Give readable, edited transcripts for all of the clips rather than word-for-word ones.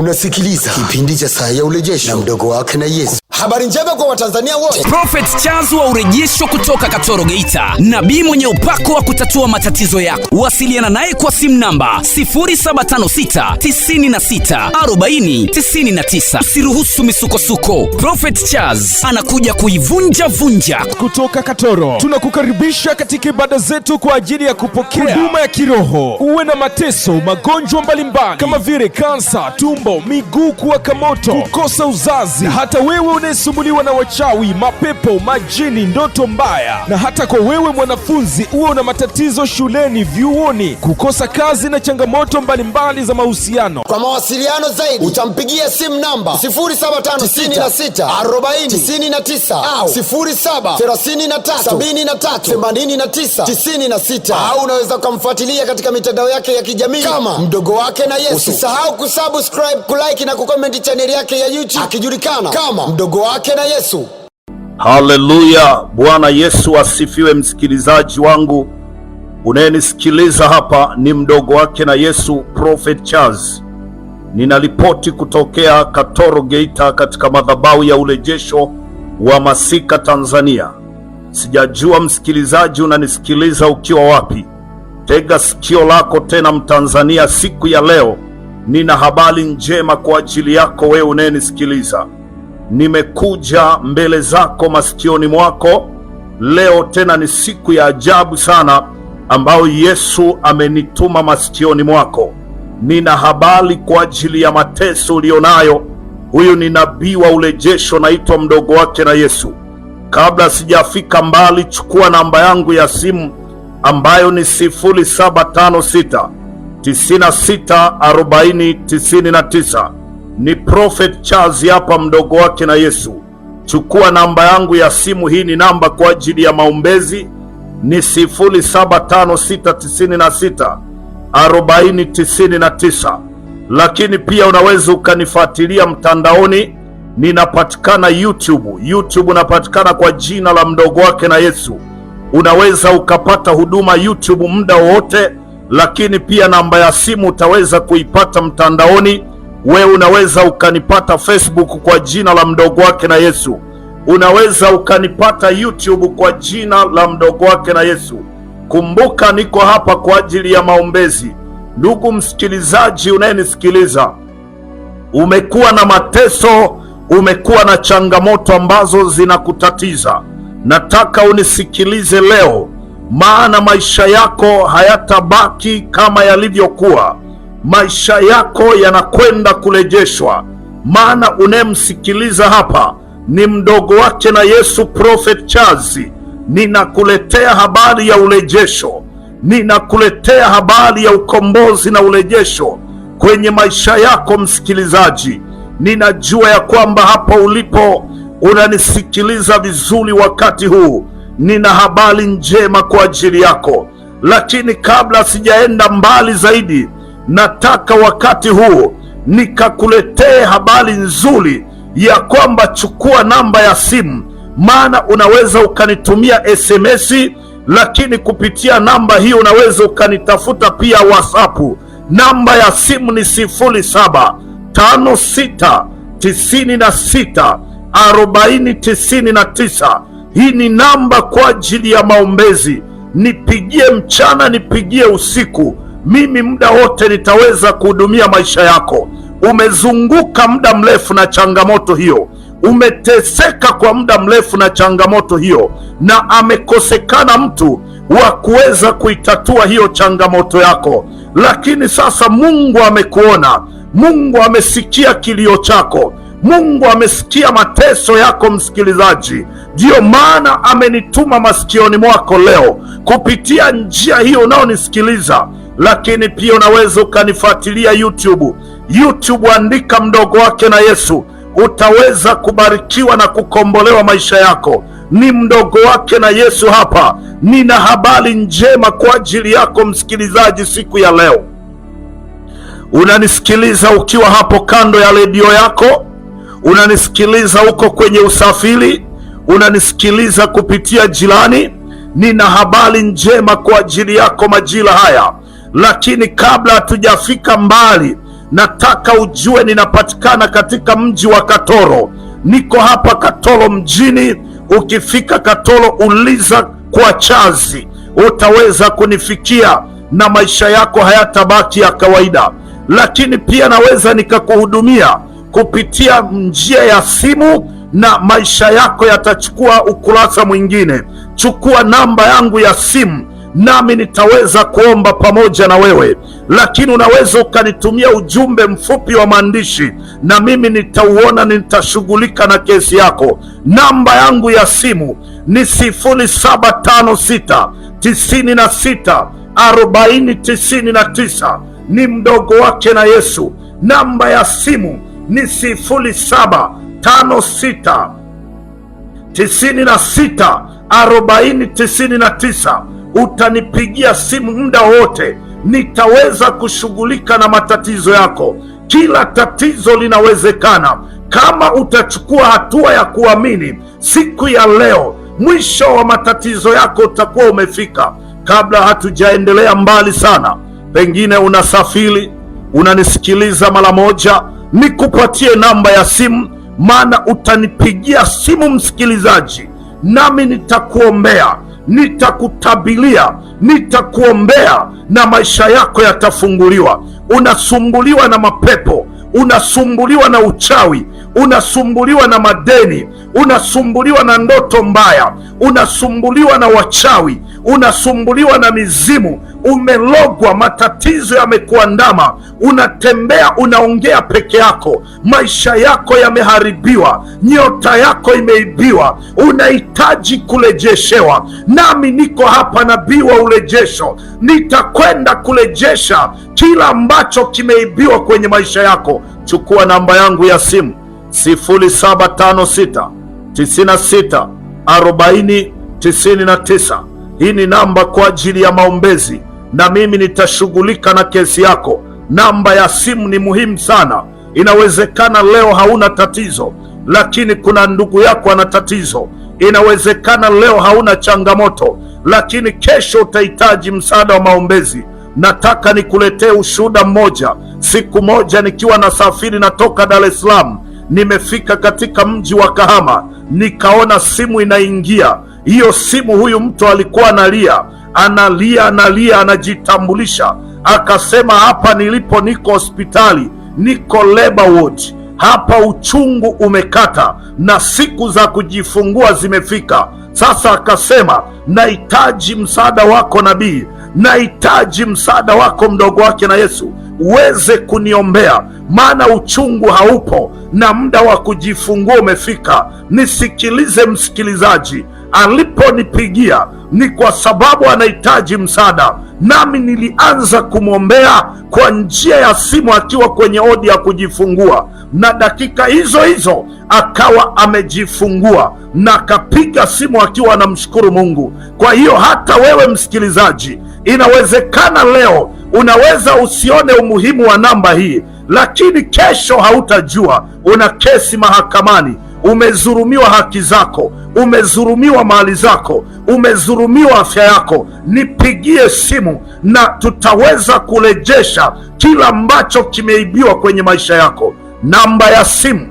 Unasikiliza kipindi cha Saa ya Urejesho na mdogo wake na Yesu. Habari njema kwa Watanzania wote. Prophet Charles wa urejesho kutoka Katoro Geita. Nabii mwenye upako wa kutatua matatizo yako. Wasiliana naye kwa simu namba 0756 96 40 99. Usiruhusu misukosuko. Prophet Charles anakuja kuivunja vunja. Kutoka Katoro tunakukaribisha katika ibada zetu kwa ajili ya kupokea huduma ya kiroho. Uwe na mateso, magonjwa mbalimbali kama vile kansa, tumbo, miguu kuwaka moto, kukosa uzazi, na hata wewe unayesumbuliwa na wachawi, mapepo, majini, ndoto mbaya, na hata kwa wewe mwanafunzi uwe una matatizo shuleni, vyuoni, kukosa kazi na changamoto mbalimbali za mahusiano. Kwa mawasiliano zaidi utampigia simu namba 0756 40 99 au 0733 73 89 96, au unaweza kumfuatilia katika mitandao yake ya kijamii kama mdogo wake na Yesu. Usisahau kusubscribe, kulike na kucomment channel yake ya YouTube akijulikana kama mdogo wake na Yesu. Haleluya! Bwana Yesu asifiwe. Msikilizaji wangu unayenisikiliza hapa, ni mdogo wake na Yesu, Prophet Charles. Ninaripoti kutokea Katoro Geita, katika madhabahu ya urejesho wa Masika, Tanzania. Sijajua msikilizaji unanisikiliza ukiwa wapi. Tega sikio lako tena Mtanzania, siku ya leo nina habari njema kwa ajili yako wewe unayenisikiliza. Nimekuja mbele zako masikioni mwako leo, tena ni siku ya ajabu sana ambayo Yesu amenituma masikioni mwako. Nina habari kwa ajili ya mateso ulionayo. Huyu ni nabii wa urejesho, naitwa mdogo wake na Yesu. Kabla sijafika mbali, chukua namba yangu ya simu ambayo ni 0756 96 40 99. Ni Prophet Charles hapa, mdogo wake na Yesu. Chukua namba yangu ya simu, hii ni namba kwa ajili ya maombezi, ni 0756 96 40 99. Lakini pia unaweza ukanifuatilia mtandaoni, ninapatikana YouTube unapatikana kwa jina la mdogo wake na Yesu. Unaweza ukapata huduma YouTube muda wote, lakini pia namba ya simu utaweza kuipata mtandaoni. Wewe unaweza ukanipata Facebook kwa jina la mdogo wake na Yesu. Unaweza ukanipata YouTube kwa jina la mdogo wake na Yesu. Kumbuka niko hapa kwa ajili ya maombezi. Ndugu msikilizaji unayenisikiliza, umekuwa na mateso, umekuwa na changamoto ambazo zinakutatiza. Nataka unisikilize leo, maana maisha yako hayatabaki kama yalivyokuwa. Maisha yako yanakwenda kurejeshwa, maana unayemsikiliza hapa ni mdogo wake na Yesu, Prophet Charles. Ninakuletea habari ya urejesho, ninakuletea habari ya ukombozi na urejesho kwenye maisha yako. Msikilizaji, ninajua ya kwamba hapa ulipo unanisikiliza vizuri wakati huu. Nina habari njema kwa ajili yako, lakini kabla sijaenda mbali zaidi, nataka wakati huu nikakuletee habari nzuri ya kwamba chukua namba ya simu, maana unaweza ukanitumia SMS, lakini kupitia namba hiyo unaweza ukanitafuta pia WhatsApp. Namba ya simu ni 0756 96 40 99. Hii ni namba kwa ajili ya maombezi. Nipigie mchana, nipigie usiku, mimi muda wote nitaweza kuhudumia maisha yako. Umezunguka muda mrefu na changamoto hiyo, umeteseka kwa muda mrefu na changamoto hiyo, na amekosekana mtu wa kuweza kuitatua hiyo changamoto yako. Lakini sasa Mungu amekuona, Mungu amesikia kilio chako, Mungu amesikia mateso yako msikilizaji. Ndiyo maana amenituma masikioni mwako leo kupitia njia hiyo unaonisikiliza. Lakini pia unaweza ukanifuatilia YouTube, andika mdogo wake na Yesu. Utaweza kubarikiwa na kukombolewa maisha yako. Ni mdogo wake na Yesu hapa. Nina habari njema kwa ajili yako msikilizaji siku ya leo. Unanisikiliza ukiwa hapo kando ya redio yako, unanisikiliza uko kwenye usafiri, unanisikiliza kupitia jirani. Nina habari njema kwa ajili yako majira haya. Lakini kabla hatujafika mbali, nataka ujue ninapatikana katika mji wa Katoro. Niko hapa Katoro mjini. Ukifika Katoro uliza kwa Chazi, utaweza kunifikia na maisha yako hayatabaki ya kawaida. Lakini pia naweza nikakuhudumia kupitia njia ya simu na maisha yako yatachukua ukurasa mwingine. Chukua namba yangu ya simu nami nitaweza kuomba pamoja na wewe, lakini unaweza ukanitumia ujumbe mfupi wa maandishi na mimi nitauona, nitashughulika na kesi yako. Namba yangu ya simu ni 0756 96 40 99. Ni mdogo wake na Yesu. Namba ya simu ni 0756 96 40 99. Utanipigia simu muda wote, nitaweza kushughulika na matatizo yako. Kila tatizo linawezekana kama utachukua hatua ya kuamini. Siku ya leo mwisho wa matatizo yako utakuwa umefika. Kabla hatujaendelea mbali sana, pengine unasafiri, unanisikiliza mara moja, nikupatie namba ya simu, maana utanipigia simu msikilizaji, nami nitakuombea, nitakutabilia, nitakuombea na maisha yako yatafunguliwa. Unasumbuliwa na mapepo, unasumbuliwa na uchawi, unasumbuliwa na madeni, unasumbuliwa na ndoto mbaya, unasumbuliwa na wachawi, unasumbuliwa na mizimu, umelogwa, matatizo yamekuandama, unatembea unaongea peke yako, maisha yako yameharibiwa, nyota yako imeibiwa, unahitaji kurejeshewa. Nami niko hapa, nabii wa urejesho. Nitakwenda kurejesha kila ambacho kimeibiwa kwenye maisha yako. Chukua namba yangu ya simu 0756 96 40 99. Hii ni namba kwa ajili ya maombezi na mimi nitashughulika na kesi yako. Namba ya simu ni muhimu sana. Inawezekana leo hauna tatizo, lakini kuna ndugu yako ana tatizo. Inawezekana leo hauna changamoto, lakini kesho utahitaji msaada wa maombezi. Nataka nikuletee ushuhuda mmoja. Siku moja nikiwa nasafiri natoka Dar es Salaam, nimefika katika mji wa Kahama, nikaona simu inaingia. Hiyo simu, huyu mtu alikuwa analia, anajitambulisha, akasema, hapa nilipo niko hospitali, niko labor ward, hapa uchungu umekata na siku za kujifungua zimefika. Sasa akasema, nahitaji msaada wako nabii, nahitaji msaada wako mdogo wake na Yesu, uweze kuniombea, maana uchungu haupo na muda wa kujifungua umefika. Nisikilize msikilizaji, aliponipigia ni kwa sababu anahitaji msaada, nami nilianza kumwombea kwa njia ya simu akiwa kwenye odi ya kujifungua, na dakika hizo hizo akawa amejifungua na akapiga simu akiwa anamshukuru Mungu. Kwa hiyo hata wewe msikilizaji, inawezekana leo unaweza usione umuhimu wa namba hii, lakini kesho hautajua. Una kesi mahakamani, umezulumiwa haki zako, umezulumiwa mali zako, umezulumiwa afya yako, nipigie simu na tutaweza kurejesha kila ambacho kimeibiwa kwenye maisha yako. Namba ya simu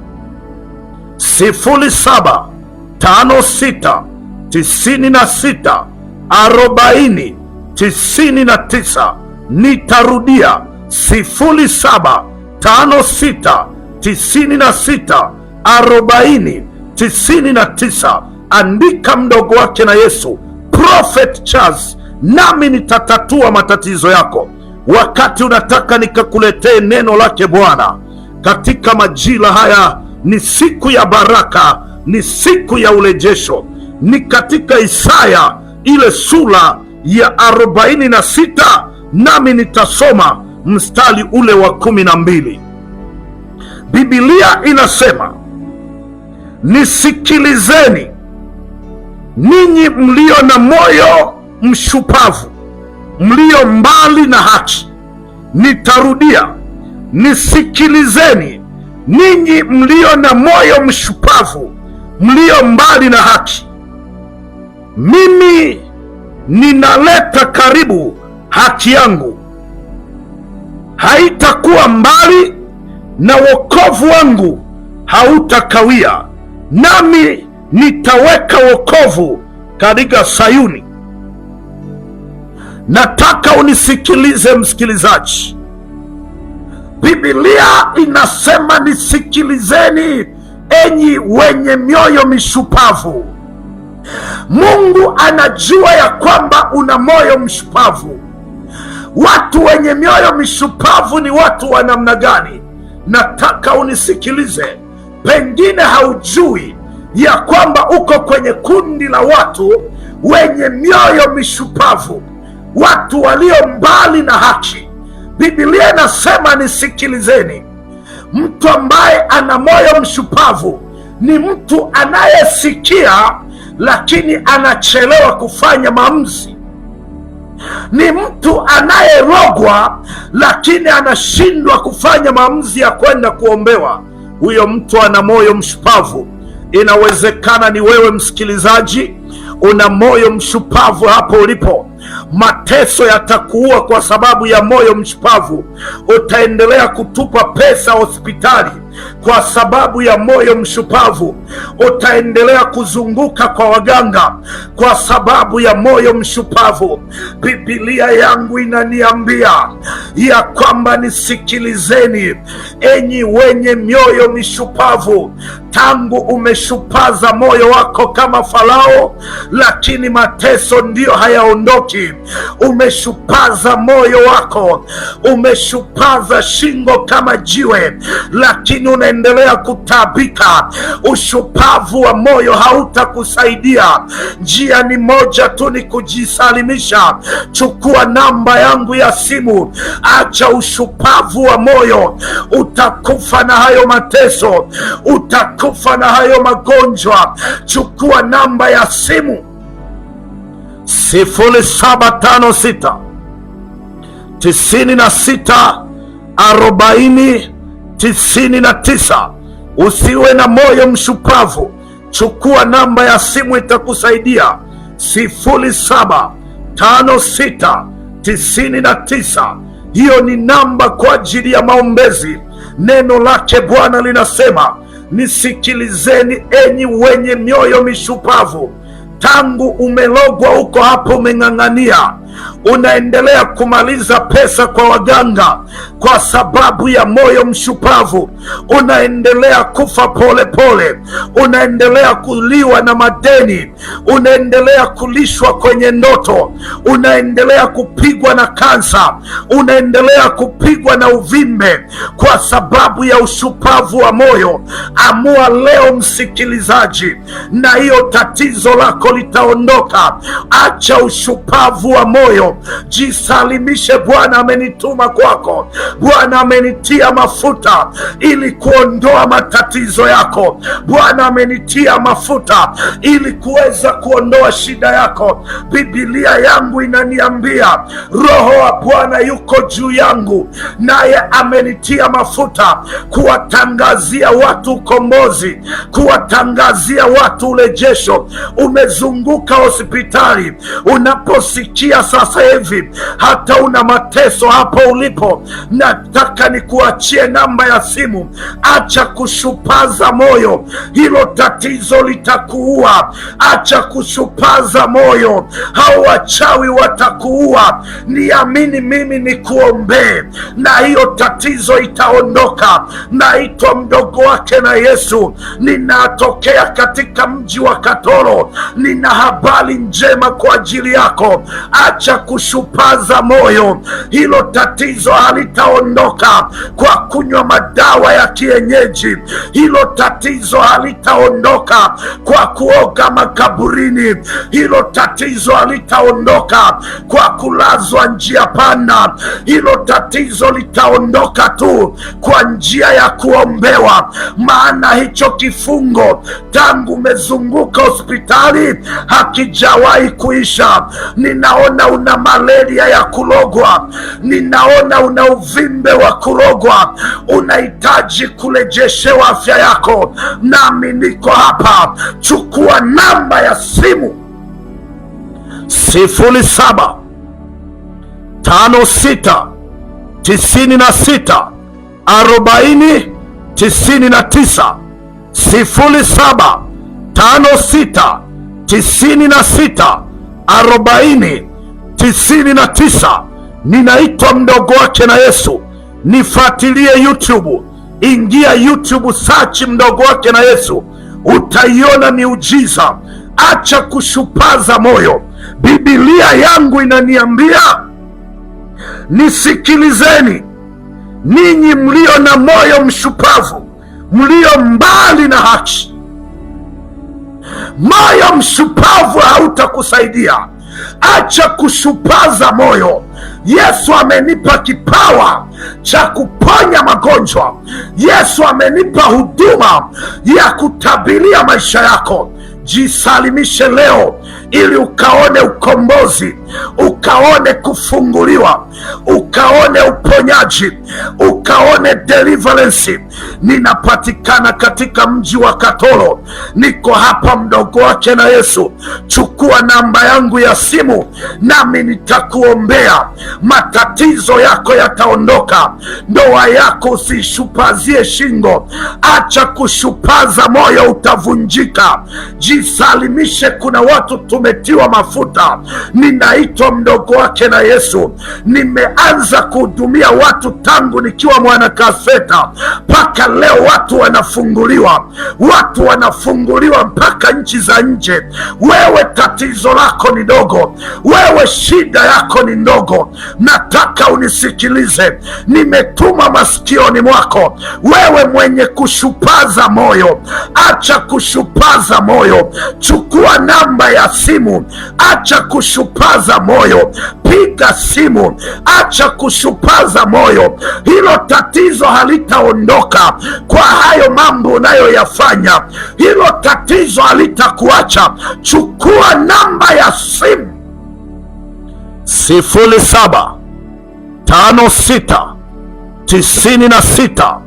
0756 96 40 99. Nitarudia 0756 96 40 99. Andika mdogo wake na Yesu, Prophet Charles, nami nitatatua matatizo yako. Wakati unataka nikakuletee neno lake Bwana katika majira haya, ni siku ya baraka, ni siku ya urejesho. Ni katika Isaya ile sura ya 46, nami nitasoma mstari ule wa 12. Biblia inasema, nisikilizeni ninyi mlio na moyo mshupavu, mlio mbali na haki. Nitarudia, nisikilizeni ninyi mlio na moyo mshupavu, mlio mbali na haki. Mimi ninaleta karibu haki yangu, haitakuwa mbali na wokovu wangu hautakawia, nami nitaweka wokovu katika Sayuni. Nataka unisikilize msikilizaji. Biblia inasema nisikilizeni enyi wenye mioyo mishupavu. Mungu anajua ya kwamba una moyo mshupavu. Watu wenye mioyo mishupavu ni watu wa namna gani? Nataka unisikilize. Pengine haujui ya kwamba uko kwenye kundi la watu wenye mioyo mishupavu, watu walio mbali na haki. Biblia inasema nisikilizeni. Mtu ambaye ana moyo mshupavu ni mtu anayesikia lakini anachelewa kufanya maamuzi. Ni mtu anayerogwa lakini anashindwa kufanya maamuzi ya kwenda kuombewa. Huyo mtu ana moyo mshupavu. Inawezekana ni wewe msikilizaji, una moyo mshupavu hapo ulipo. Mateso yatakuua kwa sababu ya moyo mshupavu. Utaendelea kutupa pesa hospitali kwa sababu ya moyo mshupavu. Utaendelea kuzunguka kwa waganga kwa sababu ya moyo mshupavu. Biblia yangu inaniambia ya kwamba nisikilizeni enyi wenye mioyo mishupavu. Tangu umeshupaza moyo wako kama Farao, lakini mateso ndiyo hayaondoki. Umeshupaza moyo wako, umeshupaza shingo kama jiwe, lakini unaendelea kutabika. Ushupavu wa moyo hautakusaidia. Njia ni moja tu, ni kujisalimisha. Chukua namba yangu ya simu, acha ushupavu wa moyo. Utakufa na hayo mateso, utakufa na hayo magonjwa. Chukua namba ya simu 0756 96 40 99. Usiwe na moyo mshupavu. Chukua namba ya simu, itakusaidia 0756 99. Hiyo ni namba kwa ajili ya maombezi. Neno lake Bwana linasema nisikilizeni enyi wenye mioyo mishupavu. Tangu umelogwa uko hapo, umeng'ang'ania, unaendelea kumaliza pesa kwa waganga kwa sababu ya moyo mshupavu. Unaendelea kufa pole pole, unaendelea kuliwa na madeni, unaendelea kulishwa kwenye ndoto, unaendelea kupigwa na kansa, unaendelea kupigwa na uvimbe kwa sababu ya ushupavu wa moyo. Amua leo msikilizaji, na hiyo tatizo lako litaondoka. Acha ushupavu wa moyo, jisalimishe. Bwana amenituma kwako, Bwana amenitia mafuta ili kuondoa matatizo yako. Bwana amenitia mafuta ili kuweza kuondoa shida yako. Biblia yangu inaniambia Roho wa Bwana yuko juu yangu, naye amenitia mafuta kuwatangazia watu ukombozi, kuwatangazia watu urejesho. Umezunguka hospitali, unaposikia sasa hivi hata una mateso hapo ulipo, nataka nikuachie namba ya simu. Acha kushupaza moyo, hilo tatizo litakuua. Acha kushupaza moyo, hao wachawi watakuua. Niamini mimi, nikuombee na hiyo tatizo itaondoka. Naitwa mdogo wake na Yesu, ninatokea katika mji wa Katoro. Nina habari njema kwa ajili yako. Acha kushupaza moyo, hilo tatizo halitaondoka kwa kunywa madawa ya kienyeji. Hilo tatizo halitaondoka kwa kuoga makaburini. Hilo tatizo halitaondoka kwa kulazwa njia panda. Hilo tatizo litaondoka tu kwa njia ya kuombewa, maana hicho kifungo tangu umezunguka hospitali hakijawahi kuisha. Ninaona una malaria ya kulogwa, ninaona una uvimbe wa kulogwa, unahitaji kurejeshewa afya yako, nami niko hapa. Chukua namba ya simu 0756 96 40 99 07 56 96 40 99. Ninaitwa mdogo wake na Yesu. Nifuatilie YouTube, ingia YouTube, search mdogo wake na Yesu, utaiona miujiza. Acha kushupaza moyo. Biblia yangu inaniambia, nisikilizeni ninyi mlio na moyo mshupavu, mlio mbali na haki. Moyo mshupavu hautakusaidia. Acha kushupaza moyo. Yesu amenipa kipawa cha kuponya magonjwa. Yesu amenipa huduma ya kutabiria maisha yako. Jisalimishe leo ili ukaone ukombozi, ukaone kufunguliwa, ukaone uponyaji, ukaone deliverance. Ninapatikana katika mji wa Katoro. Niko hapa mdogo wake na Yesu. Chukua namba yangu ya simu nami nitakuombea. Matatizo yako yataondoka. Ndoa yako usishupazie shingo. Acha kushupaza moyo, utavunjika. Jisalimishe. Kuna watu tumetiwa mafuta. Ninaitwa mdogo wake na Yesu. Nimeanza kuhudumia watu tangu nikiwa mwana kaseta mpaka leo. Watu wanafunguliwa, watu wanafunguliwa mpaka nchi za nje. Wewe tatizo lako ni dogo, wewe shida yako ni ndogo. Nataka unisikilize, nimetuma masikioni mwako. Wewe mwenye kushupaza moyo, acha kushupaza moyo. Chukua namba ya simu, acha kushupaza moyo. Piga simu, acha kushupaza moyo. Hilo tatizo halitaondoka kwa hayo mambo unayoyafanya. Hilo tatizo halitakuacha. Chukua namba ya simu 07 56 96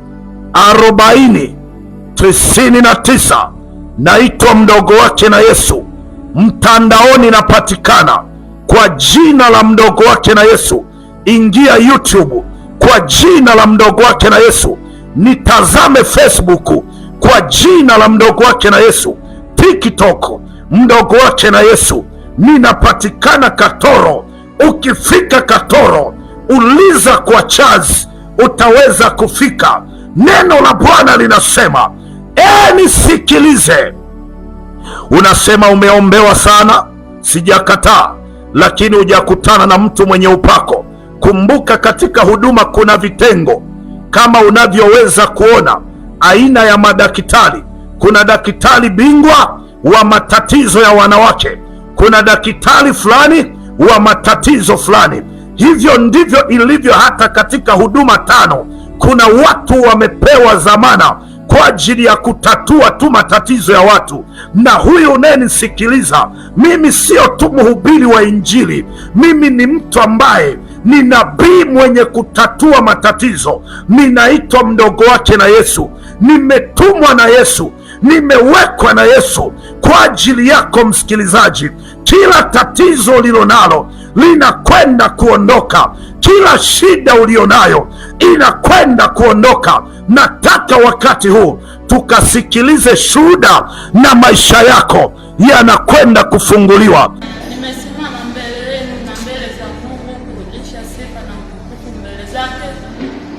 40 99. Naitwa mdogo wake na Yesu. Mtandaoni napatikana kwa jina la mdogo wake na Yesu. Ingia YouTube kwa jina la mdogo wake na Yesu. Nitazame Facebook kwa jina la mdogo wake na Yesu. TikTok mdogo wake na Yesu. Ninapatikana Katoro. Ukifika Katoro uliza kwa Charles, utaweza kufika. Neno la Bwana linasema, nisikilize. Unasema umeombewa sana. Sijakataa, lakini hujakutana na mtu mwenye upako. Kumbuka katika huduma kuna vitengo. Kama unavyoweza kuona aina ya madaktari, kuna daktari bingwa wa matatizo ya wanawake, kuna daktari fulani wa matatizo fulani. Hivyo ndivyo ilivyo hata katika huduma 5. Kuna watu wamepewa dhamana kwa ajili ya kutatua tu matatizo ya watu. Na huyu unayenisikiliza, mimi sio tu mhubiri wa Injili, mimi ni mtu ambaye ni nabii mwenye kutatua matatizo. Ninaitwa mdogo wake na Yesu. Nimetumwa na Yesu, nimewekwa na Yesu kwa ajili yako msikilizaji. Kila tatizo ulilonalo linakwenda kuondoka. Kila shida ulionayo inakwenda kuondoka. Nataka wakati huu tukasikilize shuhuda na maisha yako yanakwenda kufunguliwa. Nimesimama mbele yenu na mbele za Mungu kurudisha sifa na utukufu mbele zake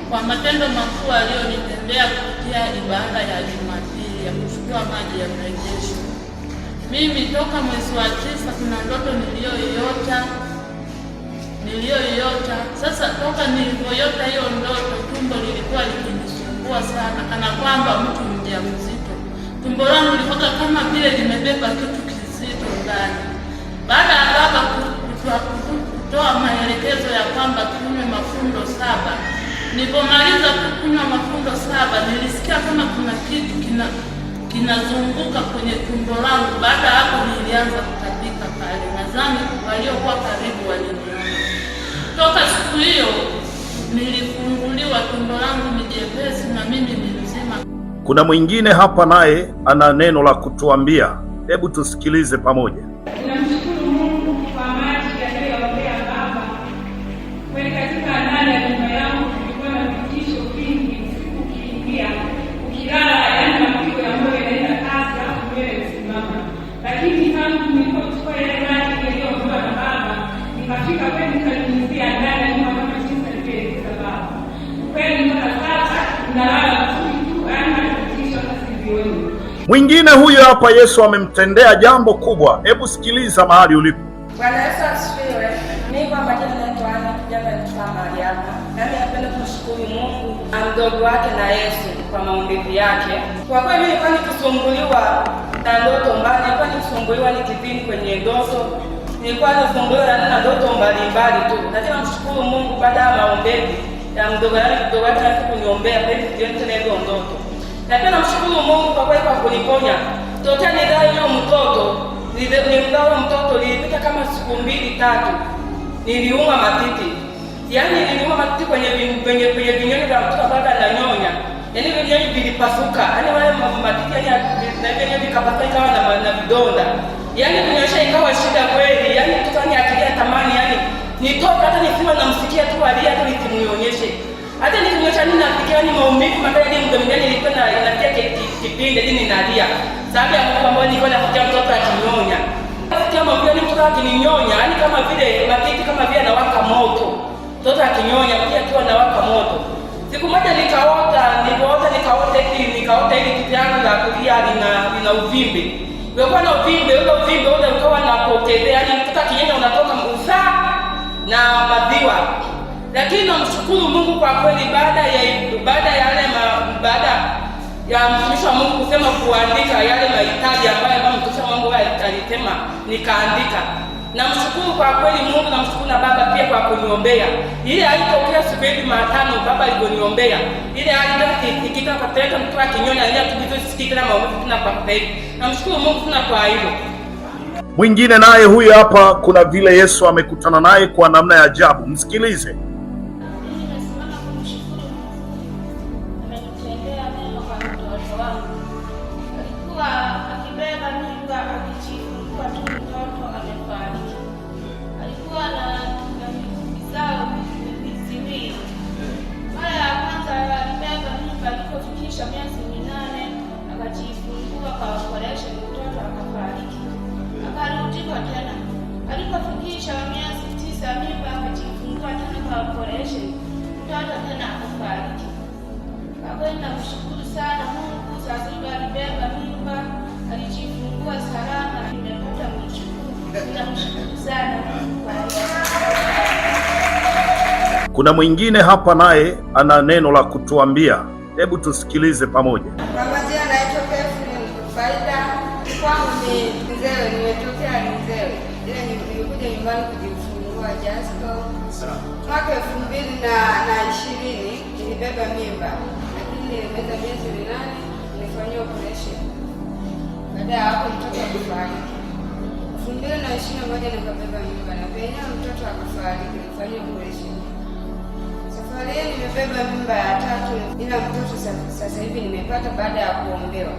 kwa matendo makuu aliyonitendea kupitia ibada ya Jumapili ya kuchukua maji ya mrejesho. Mimi toka mwezi wa 9 kuna ndoto niliyoiota. Sasa toka nilivyoiota hiyo ndoto, tumbo lilikuwa likinisumbua sana, kana kwamba mtu mjamzito. Tumbo langu lilikuwa kama vile limebeba kitu kizito ndani. Baada ya baba kutoa maelekezo ya kwamba tunywe mafundo 7, nilipomaliza kunywa mafundo 7 nilisikia kama kuna kitu kinazunguka kwenye tumbo langu. Baada ya hapo nilianza kutapika pale. Nadhani waliokuwa karibu waliniona. Toka siku hiyo nilifunguliwa, tumbo langu ni jepesi na mimi ni mzima. Kuna mwingine hapa naye ana neno la kutuambia. Hebu tusikilize pamoja. Tunamshukuru Mungu kwa maji yaliyoongea Baba. Kweli katika ndani ya nyumba yangu kulikuwa na vitisho vingi. Mwingine huyo hapa, Yesu amemtendea jambo kubwa. Hebu sikiliza mahali ulipo. Bwana Yesu asifiwe. Mimi kwa majina naitwa Ana, kijana wa Mariamu. Nami napenda kumshukuru Mungu na mdogo wake na Yesu kwa maombezi yake. Kwa kweli mimi nilikuwa nikisumbuliwa na ndoto mbaya, nilikuwa nikisumbuliwa nikipindi kwenye ndoto. Nilikuwa nasumbuliwa na ndoto mbalimbali tu. Lakini namshukuru Mungu baada ya maombezi ya mdogo wake na kuniombea kwa hiyo sioni tena hizo ndoto. Na pia namshukuru Mungu kwa kweli kwa kuniponya. Tokea nilizaa huyo mtoto, nilimzaa mtoto nilipita kama siku 2-3. Niliuma matiti. Yaani niliuma matiti kwenye vinyonyo vya mtoto baba na nyonya. Yaani vinyonyo vilipasuka. Yaani wale matiti na vinyonyo vikapasuka ikawa na vidonda. Yaani kunyosha ikawa shida kweli. Yaani mtoto ani akilia tamani yaani nitoka hata nikiwa namsikia tu alia hata nisimuonyeshe. Hata nikinyosha nini nafikia ni maumivu makali hadi mdomoni nilikuwa na inatia kipindi hadi ninalia. Sababu ya Mungu ambaye nilikuwa nafikia mtoto akinyonya. Kama vile mtoto akininyonya, yani kama vile matiti kama vile anawaka moto. Mtoto akinyonya pia tu anawaka moto. Siku moja nikaota ili kitu yangu la kulia lina uvimbe. Ulikuwa na uvimbe, ule ukawa unapokezea, yani mtoto akinyonya unatoka usaa na maziwa. Lakini namshukuru Mungu kwa kweli baada ya mtumishi wa Mungu kusema kuandika yale mahitaji ambayo kama mtumishi wa Mungu alisema nikaandika. Namshukuru kwa kweli Mungu, namshukuru na baba pia kwa kuniombea. Ile alitokea siku ya Jumatano baba aligoniombea. Ile alitaka kupeleka mtu akinyonya ile tulizosikika na maumivu tuna kwa kweli. Namshukuru Mungu tuna kwa hilo. Mwingine naye huyu hapa, kuna vile Yesu amekutana naye kwa namna ya ajabu. Msikilize. Miezi 8 akajifungua kwa operation, mtoto akafariki. Akarudishwa tena. Alipofikisha miezi 9 mimba akajifungua tena kwa operation, mtoto tena akafariki. Kwa kweli namshukuru sana Mungu, sasa hivi alibeba mimba, alijifungua salama, nimepata mshukuru. Namshukuru sana kwa Kuna mwingine hapa naye ana neno la kutuambia. Hebu tusikilize pamoja. Kwa majina naitwa Catherine Faida. Kwangu ni Nzewe, nimetokea Nzewe. Ile nilikuja nyumbani kujifungua Jasco. Mwaka 2020 nilibeba mimba. Lakini nilimaliza miezi 8 nilifanyia operation. Baada ya hapo mtoto akafariki. 2021 nikabeba mimba na pia mtoto akafariki, nilifanyia operation. Safari hii nimebeba mimba ya 3 ila mtoto sasa hivi nimepata baada ya kuombewa.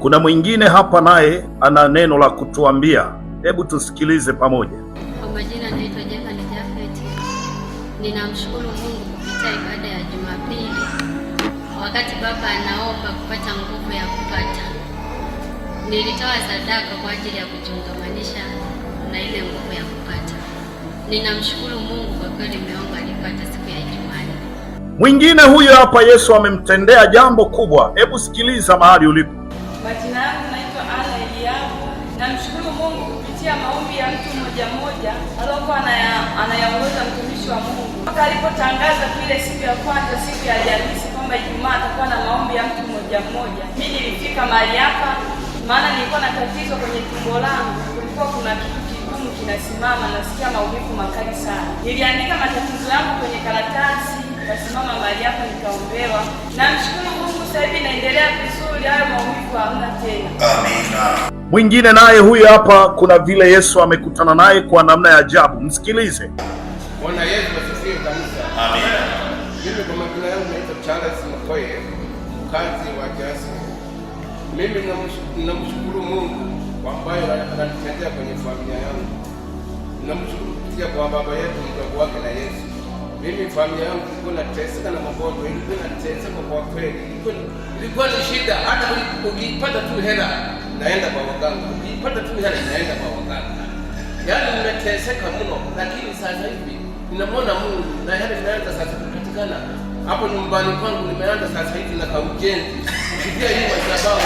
Kuna mwingine hapa naye ana neno la kutuambia. Hebu tusikilize pamoja. Kwa majina naitwa Jefani Jafet. Ninamshukuru Mungu kupitia ibada ya Jumapili. Wakati baba anaomba kupata nguvu ya kupata, nilitoa sadaka kwa ajili ya kujiungamanisha na ile nguvu ya kupata. Ninamshukuru Mungu kwa kweli mume wangu alipata siku ya Ijumaa. Mwingine huyo hapa, Yesu amemtendea jambo kubwa. Hebu sikiliza mahali ulipo. Majina yangu naitwa Ana Eliabu. Namshukuru Mungu kupitia maombi ya mtu mmoja aliyokuwa anayaongoza mtumishi wa Mungu. Mpaka alipotangaza ile siku ya kwanza, siku ya Alhamisi, kwamba Ijumaa atakuwa na maombi ya mtu mmoja. Mimi nilifika mahali hapa maana nilikuwa na tatizo kwenye tumbo langu. Kulikuwa kuna kitu kigumu kinasimama, nasikia maumivu makali sana. Niliandika matatizo yangu kwenye karatasi, nikasimama mahali hapa nikaombewa. Namshukuru Mungu sasa hivi naendelea vizuri, hayo maumivu hamna tena. Amina. Mwingine naye huyu hapa, kuna vile Yesu amekutana naye kwa namna ya ajabu. Msikilize. Bwana Yesu asifiwe kanisa. Amina. Mimi kwa majina yangu naitwa Charles Mkoye, mkazi wa Jasco. Mimi namshukuru Mungu kwa ambayo ananitendea kwenye familia yangu. Namshukuru kupitia kwa baba yetu mdogo wake na Yesu. Mimi familia yangu ilikuwa inateseka na magonjwa, ilikuwa inateseka kwa kweli. Ilikuwa ni shida, hata ukipata tu hela naenda kwa waganga. Ukipata tu hela naenda kwa waganga. Yaani nimeteseka mno, lakini sasa hivi ninamwona Mungu na hela inaanza sasa kupatikana. hapo nyumbani kwangu nimeanza sasa hivi na kaujenzi. Kupitia hii madhabahu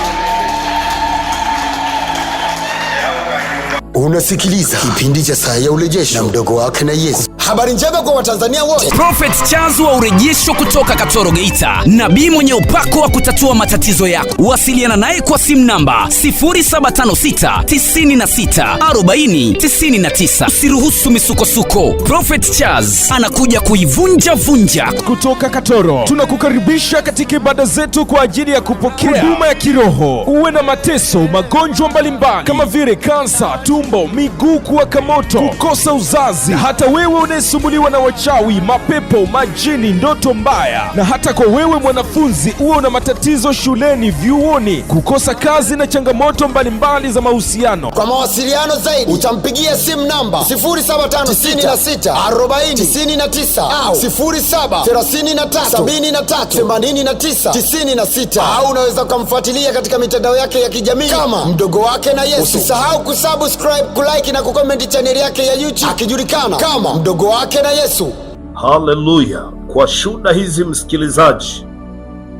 unasikiliza kipindi cha Saa ya Urejesho na mdogo wake na Yesu. Habari njema kwa Watanzania wote. Prophet Charles wa urejesho kutoka Katoro Geita, nabii mwenye upako wa kutatua matatizo yako. Wasiliana naye kwa simu namba 0756964099. Usiruhusu misukosuko. Prophet Charles anakuja kuivunja vunja. Kutoka Katoro tunakukaribisha katika ibada zetu kwa ajili ya kupokea huduma ya kiroho. Uwe na mateso, magonjwa mbalimbali kama vile kansa, tumbo, miguu kuwaka moto, kukosa uzazi, hata wewe unayesumbuliwa na wachawi, mapepo, majini, ndoto mbaya, na hata kwa wewe mwanafunzi uwe una matatizo shuleni, vyuoni, kukosa kazi na changamoto mbalimbali za mahusiano. Kwa mawasiliano zaidi utampigia simu namba 07564099 au 0733738996 au unaweza kumfuatilia katika mitandao yake ya kijamii kama mdogo wake na Yesu. Usisahau kusubscribe, kulike na kucomment channel yake ya YouTube akijulikana kama mdogo wake na Yesu. Haleluya! Kwa shuhuda hizi msikilizaji,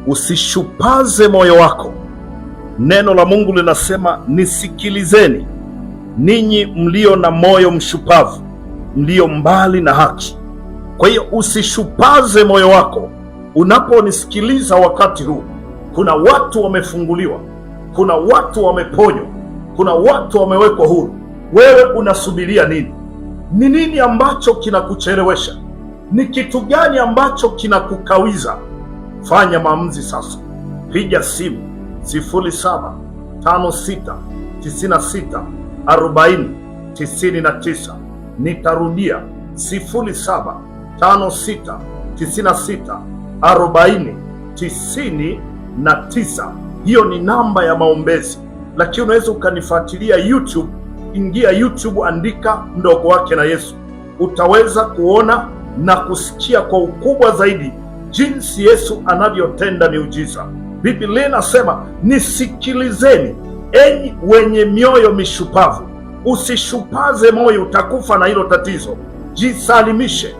usishupaze moyo wako. Neno la Mungu linasema, nisikilizeni ninyi mlio na moyo mshupavu, mlio mbali na haki. Kwa hiyo usishupaze moyo wako unaponisikiliza wakati huu. Kuna watu wamefunguliwa, kuna watu wameponywa, kuna watu wamewekwa huru. Wewe unasubiria nini? Ni nini ambacho kinakuchelewesha? Ni kitu gani ambacho kinakukawiza? Fanya maamuzi sasa. Piga simu 0756964099. Nitarudia 0756964099. Hiyo ni namba ya maombezi, lakini unaweza ukanifuatilia YouTube. Ingia YouTube, andika mdogo wake na Yesu. Utaweza kuona na kusikia kwa ukubwa zaidi jinsi Yesu anavyotenda miujiza. Biblia inasema, nisikilizeni enyi wenye mioyo mishupavu. Usishupaze moyo, utakufa na hilo tatizo. Jisalimishe,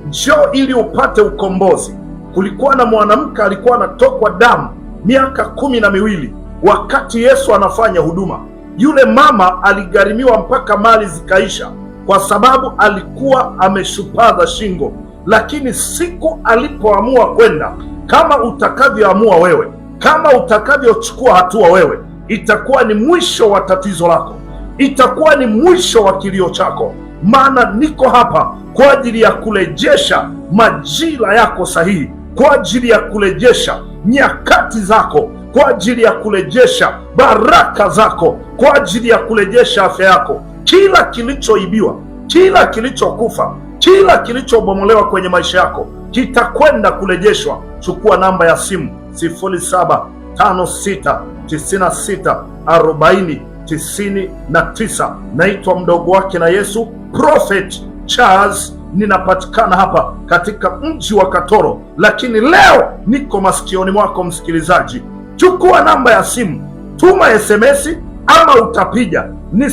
njoo ili upate ukombozi. Kulikuwa na mwanamke alikuwa anatokwa damu miaka 12 wakati Yesu anafanya huduma. Yule mama aligharimiwa mpaka mali zikaisha, kwa sababu alikuwa ameshupaza shingo. Lakini siku alipoamua kwenda, kama utakavyoamua wewe, kama utakavyochukua hatua wewe, itakuwa ni mwisho wa tatizo lako, itakuwa ni mwisho wa kilio chako. Maana niko hapa kwa ajili ya kurejesha majira yako sahihi, kwa ajili ya kurejesha nyakati zako, kwa ajili ya kurejesha baraka zako, kwa ajili ya kurejesha afya yako. Kila kilichoibiwa, kila kilichokufa, kila kilichobomolewa kwenye maisha yako kitakwenda kurejeshwa. Chukua namba ya simu 0756964099. Naitwa mdogo wake na Yesu, Prophet Charles. Ninapatikana hapa katika mji wa Katoro, lakini leo niko masikioni mwako msikilizaji. Chukua namba ya simu, tuma SMS ama utapiga ni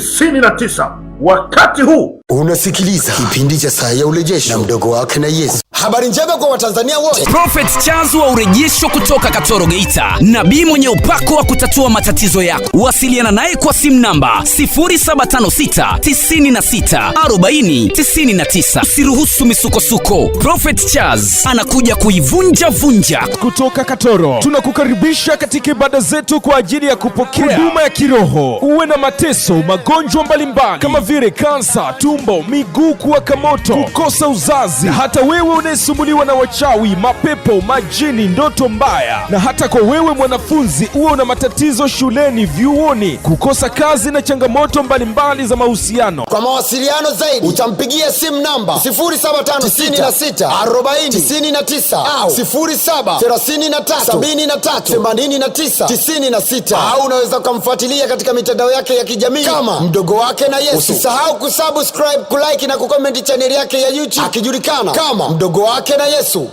0756964099. Wakati huu unasikiliza kipindi cha Saa ya Urejesho na mdogo wake na Yesu. Habari njema kwa Watanzania wote. Prophet Charles wa urejesho kutoka Katoro Geita, nabii mwenye upako wa kutatua matatizo yako. Wasiliana naye kwa simu namba 0756964099. Usiruhusu misukosuko. Prophet Charles anakuja kuivunja vunja. Kutoka Katoro tunakukaribisha katika ibada zetu kwa ajili ya kupokea huduma ya kiroho. Uwe na mateso, magonjwa mbalimbali kama vile kansa, tumbo, miguu kuwaka moto, kukosa uzazi, hata wewe unayesumbuliwa na wachawi, mapepo, majini, ndoto mbaya, na hata kwa wewe mwanafunzi uwe una matatizo shuleni, vyuoni, kukosa kazi na changamoto mbalimbali za mahusiano. Kwa mawasiliano zaidi utampigia simu namba 07564099 au 0733738996 au unaweza kumfuatilia katika mitandao yake ya kijamii kama mdogo wake na Yesu. Usisahau kusubscribe, kulike na kucomment channel yake ya YouTube akijulikana kama mdogo wake na Yesu.